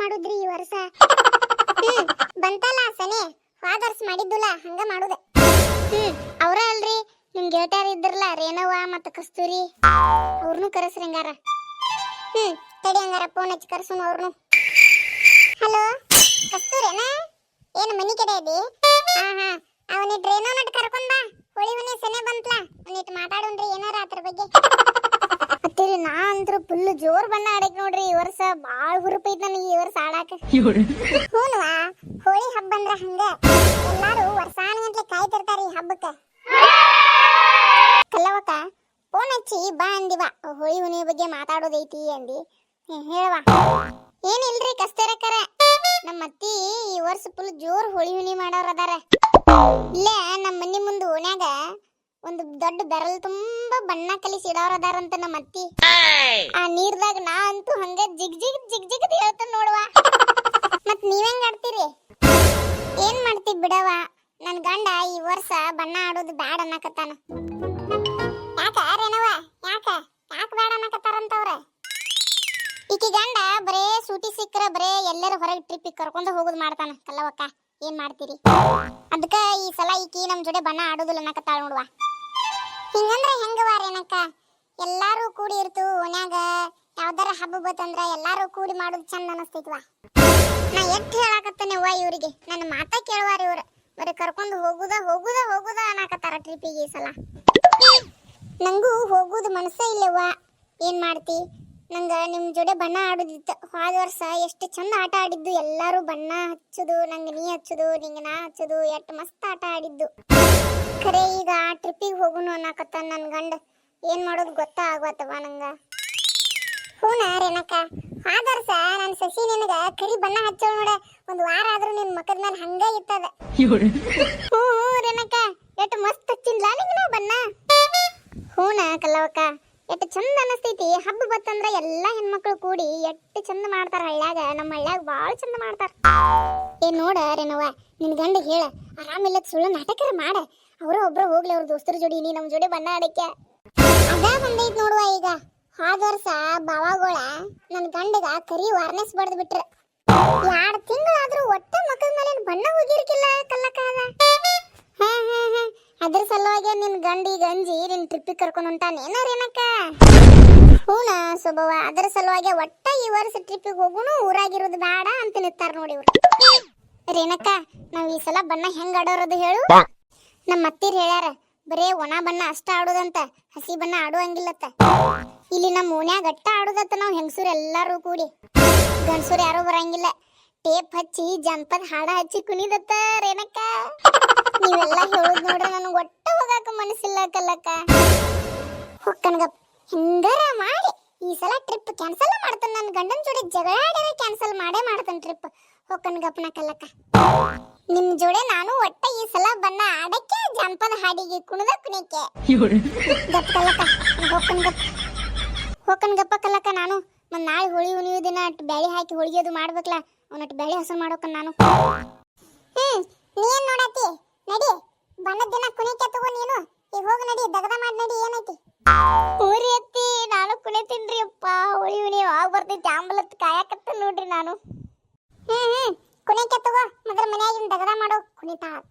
ಮಾಡುದ್ರಿ ಈ ವರ್ಷ? ಬಂತಲ್ಲ ಸನೆ ಫಾದರ್ಸ್ ಮಾಡಿದ್ದುಲ್ಲ ಹಂಗ ಮಾಡುದ. ಅವ್ರ ಅಲ್ರಿ ನಿಮ್ ಗೆಳತಿಯರ ಇದ್ರಲ್ಲ ರೇಣವ್ವ ಮತ್ತ ಕಸ್ತೂರಿ, ಅವ್ರನ್ನು ಕರೆಸ್ರಿ ಹಂಗಾರ. ತಡಿ ಹಂಗಾರ ಫೋನ್ ಹಚ್ಚಿ ಕರ್ಸುನು ಅವ್ರನ್ನು. ಹಲೋ ಕಸ್ತೂರೇನ? ಏನು ಮನಿ ಕಡೆ ಇದ್ದಿ? ಹಾ ಅವನಿಟ್ ರೇಣವ್ ನಟ್ ಕರ್ಕೊಂಡ್ ಬಾ, ಹೋಳಿ ಹುಣ್ಣಿ ಸನೆ ಬಂತ್ಲ, ಅವನಿಟ್ ಮಾತಾಡೋಣ್ರಿ ಏನಾರ ಅದ್ರ ಬಗ್ಗೆ. ಅತ್ತಿರಿ ನಾ ಅಂದ್ರು ಫುಲ್ ಜೋರ್ ಬಣ್ಣ ಆಡಕ್ ನೋಡ್ರಿ ಈ ವರ್ಷ. ಬಾಳ ಹುರುಪೈತ್ ನನಗೆ ಈ ವರ್ಷ ಆಡಾಕ. ಹೂನ್ವಾ, ಹೋಳಿ ಹಬ್ಬ ಅಂದ್ರ ಹಂಗ ಎಲ್ಲಾರು ವರ್ಷಾನಗಂಟ್ಲೆ ಕಾಯ್ತಿರ್ತಾರ ಈ ಹಬ್ಬಕ್ಕ. ಕಲ್ಲವಕ್ಕ ಫೋನ್ ಹಚ್ಚಿ ಬಾ ಅಂದಿವ, ಹೋಳಿ ಹುಣ್ಣಿ ಬಗ್ಗೆ ಮಾತಾಡೋದೈತಿ ಅಂದಿ. ಹೇಳವ. ಏನಿಲ್ರಿ ಕಸ್ತೂರಕ್ಕರ, ನಮ್ಮ ಅತ್ತಿ ಈ ವರ್ಷ ಫುಲ್ ಜೋರ್ ಹೋಳಿ ಹುಣ್ಣಿ ಮಾಡೋರ್ ಅದಾರ. ಇಲ್ಲೇ ನಮ್ಮ ಮನಿ ಮುಂದೆ ಓಣ್ಯಾಗ ಒಂದು ದೊಡ್ಡ ಬೆರಲ್ ತುಂಬಾ ಬಣ್ಣ ಕಲಿಸಿ ಇಡೋರ್ ಅದಾರಂತ ನಮ್ಮ ಅತ್ತಿ. ಆ ನೀರ್ದಾಗ ನಾ ಅಂತೂ ಹಂಗ ಜಿಗ್ ಜಿಗ್ ಜಿಗ್ ಜಿಗ್ ಹೇಳ್ತಾನ ನೋಡುವ. ಮತ್ ನೀವೆಂಗ್ ಆಡ್ತೀರಿ? ಏನ್ ಮಾಡ್ತೀವಿ ಬಿಡವ, ನನ್ ಗಂಡ ಈ ವರ್ಷ ಬಣ್ಣ ಆಡೋದು ಬ್ಯಾಡ ಅನ್ನಕತ್ತಾನ. ಯಾಕ ರೇಣವ, ಯಾಕ ಯಾಕ ಬ್ಯಾಡ ಅನ್ನಕತ್ತಾರಂತವ್ರ? ಈಕಿ ಗಂಡ ಬರೇ ಸೂಟಿ ಸಿಕ್ಕರ ಬರೇ ಎಲ್ಲರ ಹೊರಗೆ ಟ್ರಿಪ್ ಕರ್ಕೊಂಡ ಹೋಗುದು ಮಾಡ್ತಾನ. ಕಲ್ಲವಕ್ಕ ಏನ್ ಮಾಡ್ತೀರಿ? ಅದಕ್ಕ ಈ ಸಲ ಈಕಿ ನಮ್ ಜೊತೆ ಬಣ್ಣ ಆಡೋದಿಲ್ಲ ಅನ್ನಕತ್ತಾಳ ನೋಡುವ. ಹಿಂಗಂದ್ರ ಹೆಂಗವ ರೇಣಕ್ಕ? ಎಲ್ಲಾರು ಕೂಡಿ ಇರ್ತು ಓಣ್ಯಾಗ, ಯಾವ್ದಾರ ಹಬ್ಬ ಬತ್ತಂದ್ರ ಎಲ್ಲಾರು ಕೂಡಿ ಮಾಡೋದು ಚಂದ ಅನಸ್ತೈತ್ವ. ನಾ ಎಷ್ಟ್ ಹೇಳಾಕತ್ತೇನವ್ವ ಇವ್ರಿಗೆ, ನನ್ನ ಮಾತ ಕೇಳುವಾರ ಇವ್ರ. ಬರೀ ಕರ್ಕೊಂಡು ಹೋಗುದ ಹೋಗುದ ಹೋಗುದ ಅನ್ನಕತ್ತಾರ ಟ್ರಿಪ್ಪಿಗೆ ಈ ಸಲ. ನಂಗೂ ಹೋಗುದು ಮನಸ್ಸೇ ಇಲ್ಲವ್ವ, ಏನ್ ಮಾಡ್ತಿ? ನಂಗ ನಿಮ್ ಜೋಡೆ ಬಣ್ಣ ಆಡೋದಿತ್ತು. ಹೋದ ವರ್ಷ ಎಷ್ಟು ಚಂದ ಆಟ ಆಡಿದ್ದು, ಎಲ್ಲಾರು ಬಣ್ಣ ಹಚ್ಚುದು, ನಂಗೆ ನೀ ಹಚ್ಚುದು, ನಿಂಗೆ ನಾ ಹಚ್ಚುದು, ಎಷ್ಟು ಮಸ್ತ್ ಆಟ ಆಡಿದ್ದು. ಖರೆ ಈಗ ಟ್ರಿಪ್ಪಿಗೆ ಹೋಗುನು ಅನ್ನಕತ್ತ ನನ್ ಗಂಡ. ಏನ್ ಮಾಡೋದು ಗೊತ್ತಾಗತ್ತವ ನಂಗ. ಹೂನ ರೇಣಕ್ಕ, ಹೋದ ವರ್ಷ ನನ್ ಸಸಿ ನಿನಗ ಕರಿ ಬಣ್ಣ ಹಚ್ಚೋಳು ನೋಡ, ಒಂದ್ ವಾರ ಆದ್ರೂ ನಿನ್ ಮಕ್ಕದ ಮೇಲೆ ಹಂಗ ಇರ್ತದ. ಹ್ಞೂ ರೇಣಕ್ಕ, ಎಷ್ಟು ಮಸ್ತ್ ಹಚ್ಚಿನ್ಲ ನಿಂಗ ನಾ ಬಣ್ಣ. ಹೂನ ಕಲ್ಲವಕ್ಕ, ಎಷ್ಟು ಚಂದ ಅನಸ್ತೈತಿ. ಹಬ್ಬ ಬತ್ತಂದ್ರ ಎಲ್ಲಾ ಹೆಣ್ಮಕ್ಳು ಕೂಡಿ ಎಷ್ಟು ಚಂದ ಮಾಡ್ತಾರ ಹಳ್ಳ್ಯಾಗ. ನಮ್ಮ ಹಳ್ಳ್ಯಾಗ ಬಾಳ ಚಂದ ಮಾಡ್ತಾರ. ಏನ್ ನೋಡ ರೇಣವ್ವ, ನಿನ್ ಗಂಡ ಹೇಳ ಆರಾಮಿಲ್ಲದ ಸುಳ್ಳು ನಾಟಕರ ಮಾಡ. ಅವ್ರ ಒಬ್ರು ಹೋಗ್ಲಿ ಅವ್ರ ದೋಸ್ತರ ಜೋಡಿ, ನೀ ನಮ್ ಜೋಡಿ ಬಣ್ಣ ಆಡಕ್ಕೆ ಅದ ಬಂದೈತ್ ನೋಡುವ. ಈಗ ಹೋದ ವರ್ಷ ಬಾವಾಗೋಳ ನನ್ ಗಂಡಗ ಕರಿ ವಾರ್ನೆಸ್ ಬಡ್ದ್ ಬಿಟ್ರ. 2 ತಿಂಗಳಾದ್ರೂ ಒಟ್ಟ ಮಕ್ಕಳ ಮೇಲೆ ಬಣ್ಣ ಹೋಗಿರ್ಕಿಲ್ಲ ಕಲ್ಲಕ್ಕ. ಅದ್ರ ಸಲುವಾಗಿ ನಿನ್ ಗಂಡ ಈಗ ಅಂಜಿ ನಿನ್ ಟ್ರಿಪ್ಪಿಗೆ ಕರ್ಕೊಂಡ್ ಹೊಂಟಾನೇನ ರೇಣಕ್ಕ? ಹೂನ ಸ್ವಭಾವ, ಅದ್ರ ಸಲುವಾಗಿ ಒಟ್ಟ ಈ ವರ್ಷ ಟ್ರಿಪ್ಪಿಗೆ ಹೋಗುನು, ಊರಾಗಿರೋದು ಬೇಡ ಅಂತ ನಿಂತಾರ ನೋಡಿ ಇವ್ರು. ರೇಣಕ್ಕ, ನಾವ್ ಈ ಸಲ ಬಣ್ಣ ಹೆಂಗ್ ಆಡೋರದು ಹೇಳು? ನಮ್ಮ ಅತ್ತಿರ್ ಹೇಳ್ಯಾರ ಬರೇ ಒಣ ಬಣ್ಣ ಅಷ್ಟ ಆಡೋದಂತ, ಹಸಿ ಬಣ್ಣ ಆಡುವಂಗಿಲ್ಲತ್ತ. ಇಲ್ಲಿ ನಮ್ಮ ಓಣ್ಯಾಗ ಗಟ್ಟ ಆಡೋದತ್ತ ನಾವ್ ಹೆಂಗಸೂರ್ ಎಲ್ಲಾರು ಕೂಡಿ. ಗಂಡಸೂರ್ ಯಾರು ಬರಂಗಿಲ್ಲ. ಟೇಪ್ ಹಚ್ಚಿ ಜನಪದ ಹಾಡ ಹಚ್ಚಿ ಕುಣಿದತ್ತ ರೇಣಕ್ಕ. ನೀವೆಲ್ಲ ಹೇಳುದ್ ನೋಡ್ರಿ ನನಗೆ ಒಟ್ಟ ಹೋಗಾಕ ಮನಸ್ಸಿಲ್ಲ ಕಲ್ಲಕ್ಕ. ಹೊಕ್ಕನ್ಗಪ್ ಹಿಂಗಾರ ಮಾಡಿ ಈ ಸಲ ಟ್ರಿಪ್ ಕ್ಯಾನ್ಸಲ್ ಮಾಡ್ತಾನ. ನನ್ನ ಗಂಡನ ಜೋಡಿ ಜಗಳಾಡಿದ್ರೆ ಕ್ಯಾನ್ಸಲ್ ಮಾಡೇ ಮಾಡ್ತಾನ ಟ್ರಿಪ್. ಹೊಕ್ಕನ್ಗಪ್ನ ಕಲ್ಲಕ್ಕ, ನಿಮ್ ಜೋಡೆ ನಾನು ಒಟ್ಟ ಈ ಸಲ ಬಣ್ಣ ಆಡಕ್ಕೆ, ಜನಪದ ಹಾಡಿಗೆ ಕುಣದ ಕುಣಿಕೆ. ಗಪ್ ಕಲ್ಲಕ್ಕ, ಹೊಕ್ಕನ್ಗಪ್ಪ ಕಲ್ಲಕ್ಕ. ನಾನು ಮತ್ ನಾಳೆ ಹೋಳಿ ಹುಣ್ಣಿಮೆ ದಿನ ಬ್ಯಾಳಿ ಹಾಕಿ ಹೋಳಿಗೆ ಅದು ಮಾಡ್ಬೇಕಲ್ಲ, ಅವನಟ್ಟು ಬ್ಯಾಳಿ ಹಸನ್ ಮಾಡೋಕ ನಾನು. ನೀನ್ ನೋಡತಿ ನಡಿ, ಬಣ್ಣದ ದಿನ ಕುಣಿಕೆ ತಗೋ ನೀನು. ಈಗ ಹೋಗಿ ನಡಿ, ದಗದ ಮಾಡಿ ನಡಿ. ಏನೈತಿ? ಊರಿ ಅತ್ತಿ, ನಾನು ಕುಣಿತೀನ್ರಿ ಅಪ್ಪ. ಹೋಳಿ ಹುಣ್ಣಿಮೆ ಯಾವಾಗ ಬರ್ತೈತಿ ಆಂಬಲತ್ ಕಾಯಕತ್ತ ನೋಡ್ರಿ ನಾನು. ಕುಣಿಕೆ ತಗೋ, ಮೊದಲ ಮನ್ಯಾಗಿನ ದಗದ ಮಾಡೋ ಕುಣಿತಾ ಆತ.